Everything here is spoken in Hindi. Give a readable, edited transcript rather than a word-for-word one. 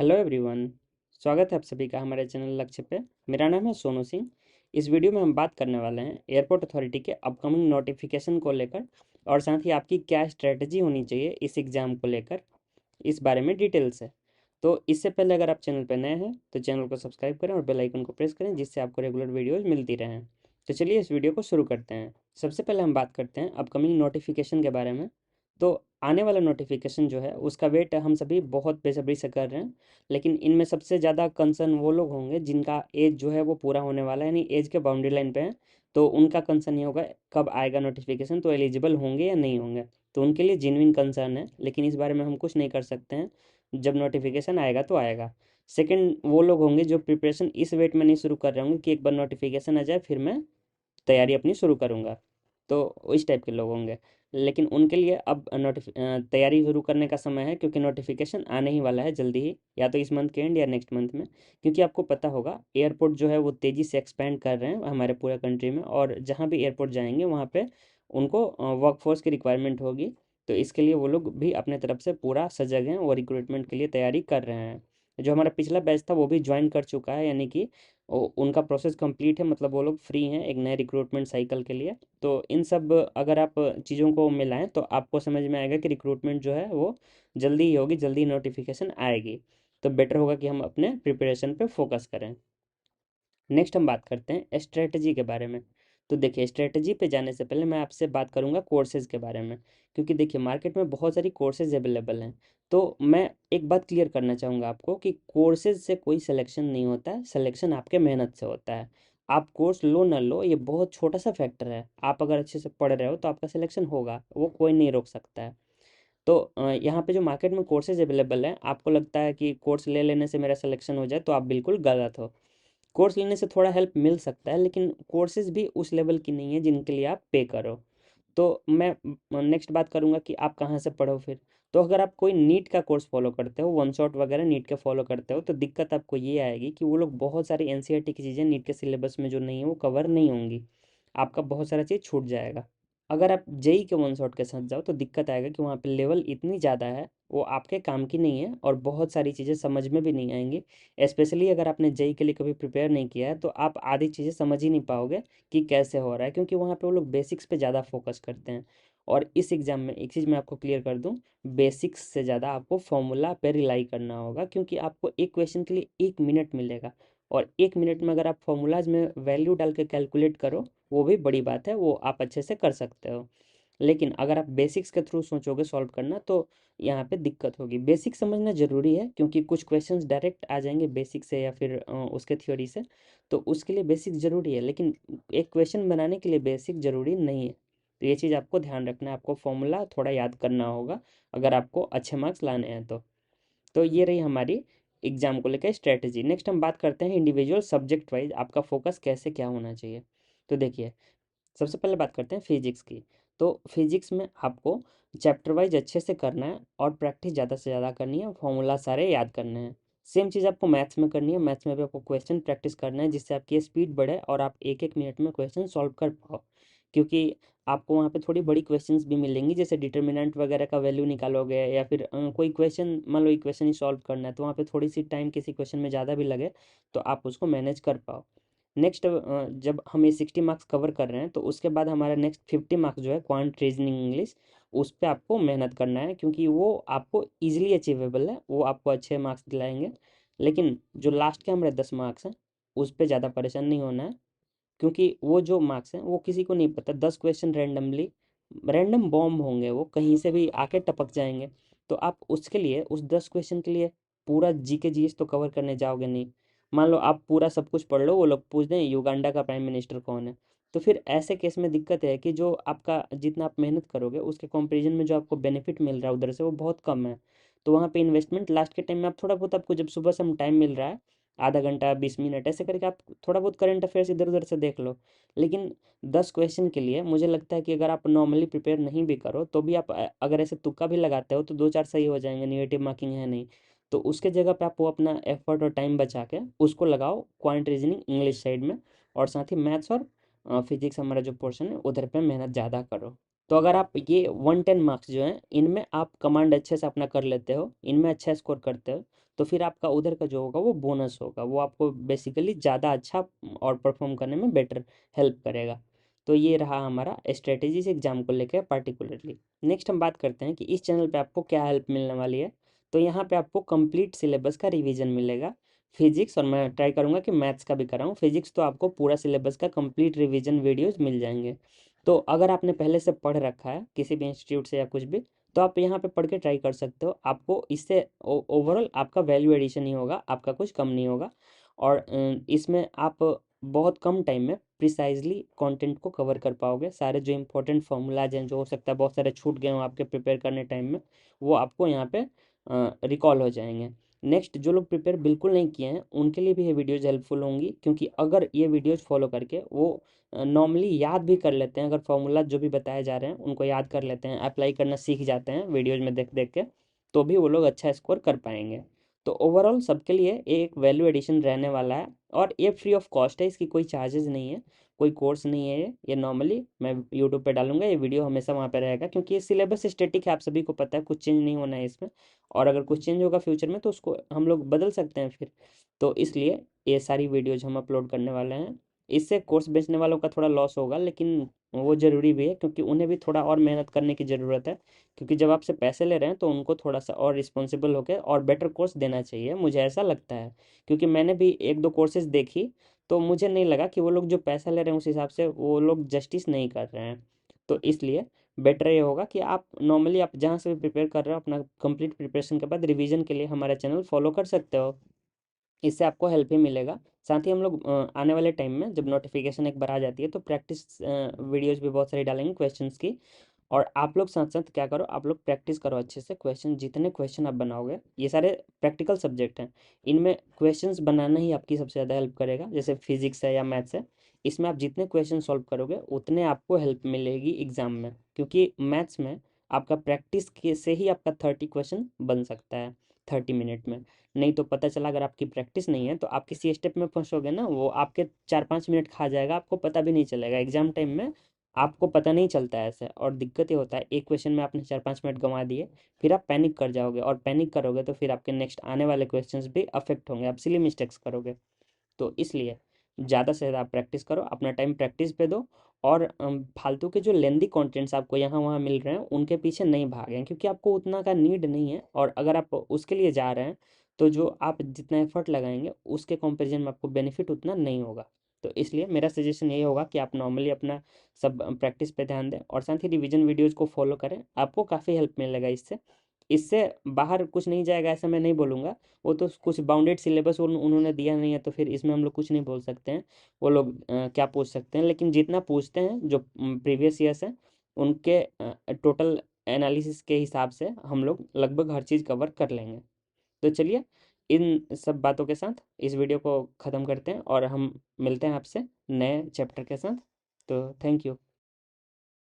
Hello everyone. स्वागत है आप सभी का हमारे चैनल लक्ष्य पे। मेरा नाम है सोनू सिंह। इस वीडियो में हम बात करने वाले हैं एयरपोर्ट अथॉरिटी के अपकमिंग नोटिफिकेशन को लेकर और साथ ही आपकी क्या स्ट्रेटजी होनी चाहिए इस एग्ज़ाम को लेकर, इस बारे में डिटेल से। तो इससे पहले अगर आप चैनल पर नए हैं तो चैनल को सब्सक्राइब करें और बेल आइकन को प्रेस करें, जिससे आपको रेगुलर वीडियोज़ मिलती रहें। तो चलिए इस वीडियो को शुरू करते हैं। सबसे पहले हम बात करते हैं अपकमिंग नोटिफिकेशन के बारे में। तो आने वाला नोटिफिकेशन जो है उसका वेट हम सभी बहुत बेसब्री से कर रहे हैं। लेकिन इनमें सबसे ज़्यादा कंसर्न वो लोग होंगे जिनका एज जो है वो पूरा होने वाला है, यानी एज के बाउंड्री लाइन पे है। तो उनका कंसर्न ये होगा कब आएगा नोटिफिकेशन, तो एलिजिबल होंगे या नहीं होंगे। तो उनके लिए जेन्युइन कंसर्न है, लेकिन इस बारे में हम कुछ नहीं कर सकते हैं। जब नोटिफिकेशन आएगा तो आएगा। सेकंड वो लोग होंगे जो प्रिपरेशन इस वेट में नहीं शुरू कर रहे होंगे कि एक बार नोटिफिकेशन आ जाए फिर मैं तैयारी अपनी शुरू करूँगा। तो इस टाइप के लोग होंगे। लेकिन उनके लिए अब तैयारी शुरू करने का समय है, क्योंकि नोटिफिकेशन आने ही वाला है जल्दी ही, या तो इस मंथ के एंड या नेक्स्ट मंथ में। क्योंकि आपको पता होगा एयरपोर्ट जो है वो तेज़ी से एक्सपेंड कर रहे हैं हमारे पूरे कंट्री में, और जहाँ भी एयरपोर्ट जाएंगे वहाँ पे उनको वर्कफोर्स की रिक्वायरमेंट होगी। तो इसके लिए वो लोग भी अपने तरफ से पूरा सजग हैं और रिक्रूटमेंट के लिए तैयारी कर रहे हैं। जो हमारा पिछला बैच था वो भी ज्वाइन कर चुका है, यानी कि उनका प्रोसेस कंप्लीट है, मतलब वो लोग फ्री हैं एक नए रिक्रूटमेंट साइकिल के लिए। तो इन सब अगर आप चीज़ों को मिलाएं तो आपको समझ में आएगा कि रिक्रूटमेंट जो है वो जल्दी ही होगी, जल्दी नोटिफिकेशन आएगी। तो बेटर होगा कि हम अपने प्रिपरेशन पे फोकस करें। नेक्स्ट हम बात करते हैं स्ट्रेटजी के बारे में। तो देखिए, स्ट्रेटजी पे जाने से पहले मैं आपसे बात करूंगा कोर्सेज़ के बारे में। क्योंकि देखिए मार्केट में बहुत सारी कोर्सेज़ अवेलेबल हैं। तो मैं एक बात क्लियर करना चाहूँगा आपको कि कोर्सेज़ से कोई सिलेक्शन नहीं होता है, सिलेक्शन आपके मेहनत से होता है। आप कोर्स लो ना लो, ये बहुत छोटा सा फैक्टर है। आप अगर अच्छे से पढ़ रहे हो तो आपका सिलेक्शन होगा, वो कोई नहीं रोक सकता है। तो यहाँ पे जो मार्केट में कोर्सेज अवेलेबल हैं, आपको लगता है कि कोर्स ले लेने से मेरा सिलेक्शन हो जाए, तो आप बिल्कुल गलत हो। कोर्स लेने से थोड़ा हेल्प मिल सकता है, लेकिन कोर्सेज भी उस लेवल की नहीं है जिनके लिए आप पे करो। तो मैं नेक्स्ट बात करूँगा कि आप कहाँ से पढ़ो फिर। तो अगर आप कोई नीट का कोर्स फॉलो करते हो, वन शॉट वगैरह नीट के फॉलो करते हो, तो दिक्कत आपको ये आएगी कि वो लोग बहुत सारी एनसीईआरटी की चीज़ें नीट के सिलेबस में जो नहीं है वो कवर नहीं होंगी। आपका बहुत सारा चीज़ छूट जाएगा। अगर आप जेई के वन शॉट के साथ जाओ तो दिक्कत आएगा कि वहाँ पे लेवल इतनी ज़्यादा है, वो आपके काम की नहीं है, और बहुत सारी चीज़ें समझ में भी नहीं आएंगी। स्पेशली अगर आपने जेई के लिए कभी प्रिपेयर नहीं किया है तो आप आधी चीज़ें समझ ही नहीं पाओगे कि कैसे हो रहा है, क्योंकि वहाँ पे वो लोग बेसिक्स पे ज़्यादा फोकस करते हैं। और इस एग्ज़ाम में एक चीज़ मैं आपको क्लियर कर दूँ, बेसिक्स से ज़्यादा आपको फॉर्मूला पे रिलाई करना होगा, क्योंकि आपको एक क्वेश्चन के लिए 1 मिनट मिलेगा। और 1 मिनट में अगर आप फॉर्मूलाज में वैल्यू डाल के कैलकुलेट करो, वो भी बड़ी बात है, वो आप अच्छे से कर सकते हो। लेकिन अगर आप बेसिक्स के थ्रू सोचोगे सॉल्व करना, तो यहाँ पे दिक्कत होगी। बेसिक समझना ज़रूरी है, क्योंकि कुछ क्वेश्चंस डायरेक्ट आ जाएंगे बेसिक से या फिर उसके थ्योरी से। तो उसके लिए बेसिक ज़रूरी है, लेकिन एक क्वेश्चन बनाने के लिए बेसिक ज़रूरी नहीं है। तो ये चीज़ आपको ध्यान रखना है, आपको फॉर्मूला थोड़ा याद करना होगा अगर आपको अच्छे मार्क्स लाने हैं तो ये रही हमारी एग्जाम को लेकर स्ट्रेटजी। नेक्स्ट हम बात करते हैं इंडिविजुअल सब्जेक्ट वाइज आपका फोकस कैसे क्या होना चाहिए। तो देखिए, सबसे पहले बात करते हैं फिजिक्स की। तो फिजिक्स में आपको चैप्टर वाइज अच्छे से करना है और प्रैक्टिस ज़्यादा से ज़्यादा करनी है, फॉर्मूला सारे याद करने हैं। सेम चीज़ आपको मैथ्स में करनी है, मैथ्स में भी आपको क्वेश्चन प्रैक्टिस करना है, जिससे आपकी स्पीड बढ़े और आप एक एक मिनट में क्वेश्चन सॉल्व कर पाओ। क्योंकि आपको वहाँ पे थोड़ी बड़ी क्वेश्चंस भी मिलेंगी, जैसे डिटर्मिनेंट वगैरह का वैल्यू निकालोगे, या फिर कोई क्वेश्चन मान लो इक्वेशन ही सॉल्व करना है, तो वहाँ पे थोड़ी सी टाइम किसी क्वेश्चन में ज़्यादा भी लगे तो आप उसको मैनेज कर पाओ। नेक्स्ट जब हम ये 60 मार्क्स कवर कर रहे हैं तो उसके बाद हमारा नेक्स्ट 50 मार्क्स जो है क्वांट रीजनिंग इंग्लिश, उस पर आपको मेहनत करना है, क्योंकि वो आपको इजीली अचीवेबल है, वो आपको अच्छे मार्क्स दिलाएंगे। लेकिन जो लास्ट के हमारे 10 मार्क्स हैं उस पर ज़्यादा परेशान नहीं होना है, क्योंकि वो जो मार्क्स हैं वो किसी को नहीं पता। 10 क्वेश्चन रैंडमली रैंडम बॉम्ब होंगे, वो कहीं से भी आके टपक जाएंगे। तो आप उसके लिए उस 10 क्वेश्चन के लिए पूरा जी के जीएस तो कवर करने जाओगे नहीं। मान लो आप पूरा सब कुछ पढ़ लो, वो लोग पूछ दें युगांडा का प्राइम मिनिस्टर कौन है, तो फिर ऐसे केस में दिक्कत है कि जो आपका जितना आप मेहनत करोगे उसके कंपैरिजन में जो आपको बेनिफिट मिल रहा है उधर से वो बहुत कम है। तो वहाँ पे इन्वेस्टमेंट लास्ट के टाइम में आप थोड़ा बहुत, आपको जब सुबह से टाइम मिल रहा है, आधा घंटा 20 मिनट ऐसे करके आप थोड़ा बहुत करंट अफेयर्स इधर उधर से देख लो। लेकिन 10 क्वेश्चन के लिए मुझे लगता है कि अगर आप नॉर्मली प्रिपेयर नहीं भी करो तो भी आप अगर ऐसे तुक्का भी लगाते हो तो दो चार सही हो जाएंगे, निगेटिव मार्किंग है नहीं। तो उसके जगह पे आप वो अपना एफर्ट और टाइम बचा के उसको लगाओ क्वांट रीजनिंग इंग्लिश साइड में, और साथ ही मैथ्स और फिजिक्स हमारा जो पोर्शन है उधर पे मेहनत ज़्यादा करो। तो अगर आप ये 110 मार्क्स जो हैं इनमें आप कमांड अच्छे से अपना कर लेते हो, इनमें अच्छा स्कोर करते हो, तो फिर आपका उधर का जो होगा वो बोनस होगा, वो आपको बेसिकली ज़्यादा अच्छा और परफॉर्म करने में बेटर हेल्प करेगा। तो ये रहा हमारा स्ट्रेटेजी से एग्जाम को लेकर पार्टिकुलरली। नेक्स्ट हम बात करते हैं कि इस चैनल पे आपको क्या हेल्प मिलने वाली है। तो यहाँ पे आपको कंप्लीट सिलेबस का रिवीजन मिलेगा, फिजिक्स, और मैं ट्राई करूँगा कि मैथ्स का भी कराऊँ। फिजिक्स तो आपको पूरा सिलेबस का कंप्लीट रिवीजन वीडियोस मिल जाएंगे। तो अगर आपने पहले से पढ़ रखा है किसी भी इंस्टीट्यूट से या कुछ भी, तो आप यहाँ पे पढ़ के ट्राई कर सकते हो। आपको इससे ओवरऑल आपका वैल्यू एडिशन ही होगा, आपका कुछ कम नहीं होगा। और इसमें आप बहुत कम टाइम में प्रिसाइजली कंटेंट को कवर कर पाओगे। सारे जो इंपॉर्टेंट फार्मूलाज हैं, जो हो सकता है बहुत सारे छूट गए हों आपके प्रिपेयर करने टाइम में, वो आपको यहाँ पे रिकॉल हो जाएंगे। नेक्स्ट, जो लोग प्रिपेयर बिल्कुल नहीं किए हैं उनके लिए भी ये वीडियोज़ हेल्पफुल होंगी, क्योंकि अगर ये वीडियोज़ फॉलो करके वो नॉर्मली याद भी कर लेते हैं, अगर फॉर्मूला जो भी बताए जा रहे हैं उनको याद कर लेते हैं, अप्लाई करना सीख जाते हैं वीडियोज़ में देख देख के, तो भी वो लोग अच्छा स्कोर कर पाएंगे। तो ओवरऑल सबके लिए एक वैल्यू एडिशन रहने वाला है, और ये फ्री ऑफ कॉस्ट है, इसकी कोई चार्जेस नहीं है, कोई कोर्स नहीं है ये नॉर्मली मैं यूट्यूब पे डालूंगा, ये वीडियो हमेशा वहाँ पे रहेगा, क्योंकि ये सिलेबस स्टेटिक है, आप सभी को पता है, कुछ चेंज नहीं होना है इसमें। और अगर कुछ चेंज होगा फ्यूचर में तो उसको हम लोग बदल सकते हैं फिर। तो इसलिए ये सारी वीडियोज हम अपलोड करने वाले हैं। इससे कोर्स बेचने वालों का थोड़ा लॉस होगा, लेकिन वो ज़रूरी भी है, क्योंकि उन्हें भी थोड़ा और मेहनत करने की ज़रूरत है। क्योंकि जब आपसे पैसे ले रहे हैं तो उनको थोड़ा सा और रिस्पॉन्सिबल होकर और बेटर कोर्स देना चाहिए, मुझे ऐसा लगता है। क्योंकि मैंने भी एक दो कोर्सेज देखी, तो मुझे नहीं लगा कि वो लोग जो पैसा ले रहे हैं उस हिसाब से वो लोग जस्टिस नहीं कर रहे हैं। तो इसलिए बेटर ये होगा कि आप नॉर्मली आप जहाँ से भी प्रिपेयर कर रहे हो, अपना कंप्लीट प्रिपरेशन के बाद रिवीजन के लिए हमारा चैनल फॉलो कर सकते हो। इससे आपको हेल्प ही मिलेगा। साथ ही हम लोग आने वाले टाइम में जब नोटिफिकेशन एक बार आ जाती है तो प्रैक्टिस वीडियोस भी बहुत सारी डालेंगे क्वेश्चंस की। और आप लोग साथ साथ क्या करो, आप लोग प्रैक्टिस करो अच्छे से क्वेश्चन, जितने क्वेश्चन आप बनाओगे, ये सारे प्रैक्टिकल सब्जेक्ट हैं, इनमें क्वेश्चंस बनाना ही आपकी सबसे ज़्यादा हेल्प करेगा। जैसे फिजिक्स है या मैथ्स है, इसमें आप जितने क्वेश्चन सॉल्व करोगे उतने आपको हेल्प मिलेगी एग्जाम में, क्योंकि मैथ्स में आपका प्रैक्टिस के से ही आपका 30 क्वेश्चन बन सकता है 30 मिनट में। नहीं तो पता चला अगर आपकी प्रैक्टिस नहीं है तो आप किसी स्टेप में फंसोगे ना, वो आपके 4-5 मिनट खा जाएगा, आपको पता भी नहीं चलेगा एग्जाम टाइम में, आपको पता नहीं चलता है ऐसे। और दिक्कत ये होता है, एक क्वेश्चन में आपने 4-5 मिनट गंवा दिए, फिर आप पैनिक कर जाओगे, और पैनिक करोगे तो फिर आपके नेक्स्ट आने वाले क्वेश्चंस भी अफेक्ट होंगे, आप सिली मिस्टेक्स करोगे। तो इसलिए ज़्यादा से ज़्यादा आप प्रैक्टिस करो, अपना टाइम प्रैक्टिस पे दो। और फालतू के जो लेंदी कंटेंट्स आपको यहाँ वहाँ मिल रहे हैं उनके पीछे नहीं भागें, क्योंकि आपको उतना का नीड नहीं है, और अगर आप उसके लिए जा रहे हैं तो जो आप जितना एफर्ट लगाएंगे उसके कंपैरिजन में आपको बेनिफिट उतना नहीं होगा। तो इसलिए मेरा सजेशन यही होगा कि आप नॉर्मली अपना सब प्रैक्टिस पे ध्यान दें, और साथ ही रिवीजन वीडियोज़ को फॉलो करें, आपको काफ़ी हेल्प मिलेगा इससे। इससे बाहर कुछ नहीं जाएगा ऐसा मैं नहीं बोलूँगा, वो तो कुछ बाउंडेड सिलेबस उन्होंने दिया नहीं है, तो फिर इसमें हम लोग कुछ नहीं बोल सकते हैं। वो लोग क्या पूछ सकते हैं, लेकिन जितना पूछते हैं जो प्रीवियस ईयर्स हैं उनके टोटल एनालिसिस के हिसाब से हम लोग लगभग हर चीज़ कवर कर लेंगे। तो चलिए, इन सब बातों के साथ इस वीडियो को ख़त्म करते हैं, और हम मिलते हैं आपसे नए चैप्टर के साथ। तो थैंक यू।